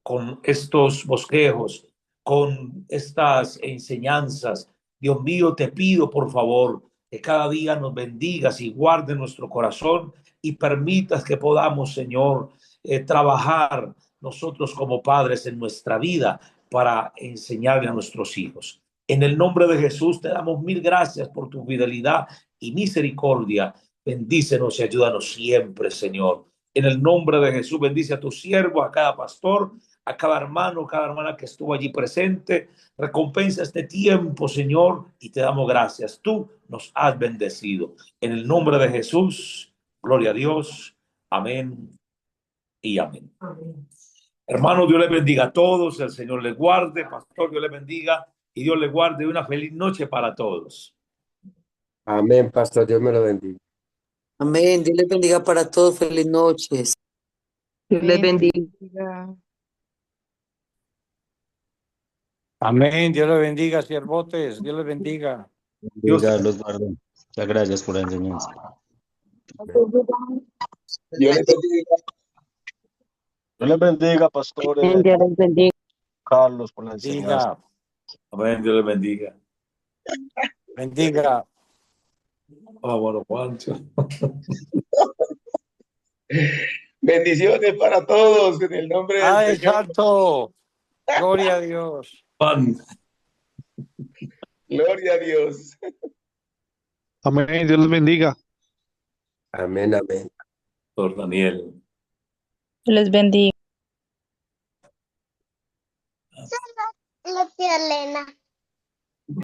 con estos bosquejos, con estas enseñanzas. Dios mío, te pido, por favor, que cada día nos bendigas y guarde nuestro corazón y permitas que podamos, Señor, trabajar nosotros como padres en nuestra vida para enseñarle a nuestros hijos. En el nombre de Jesús te damos mil gracias por tu fidelidad y misericordia. Bendícenos y ayúdanos siempre, Señor. En el nombre de Jesús, bendice a tu siervo, a cada pastor, a cada hermano, cada hermana que estuvo allí presente. Recompensa este tiempo, Señor, y te damos gracias. Tú nos has bendecido. En el nombre de Jesús, gloria a Dios. Amén y amén. Amén. Hermanos, Dios les bendiga a todos. El Señor les guarde. Pastor, Dios les bendiga y Dios les guarde. Una feliz noche para todos. Amén, pastor, Dios me lo bendiga. Amén. Dios les bendiga para todos. Feliz noches. Dios les bendiga. Amén. Dios les bendiga, siervotes. Dios les bendiga. Bendiga, los guarde. Muchas gracias por la enseñanza. Dios les bendiga. Dios les bendiga, pastores. Dios les bendiga. Carlos, por la enseñanza. Bendiga. Amén. Dios les bendiga. Bendiga. Bueno, Juancho. Bendiciones para todos en el nombre del ¡Ay, Señor. santo! Gloria a Dios. Juan. Gloria a Dios. Amén, Dios les bendiga. Amén, amén. Doctor Daniel. Dios les bendiga. La tía Elena.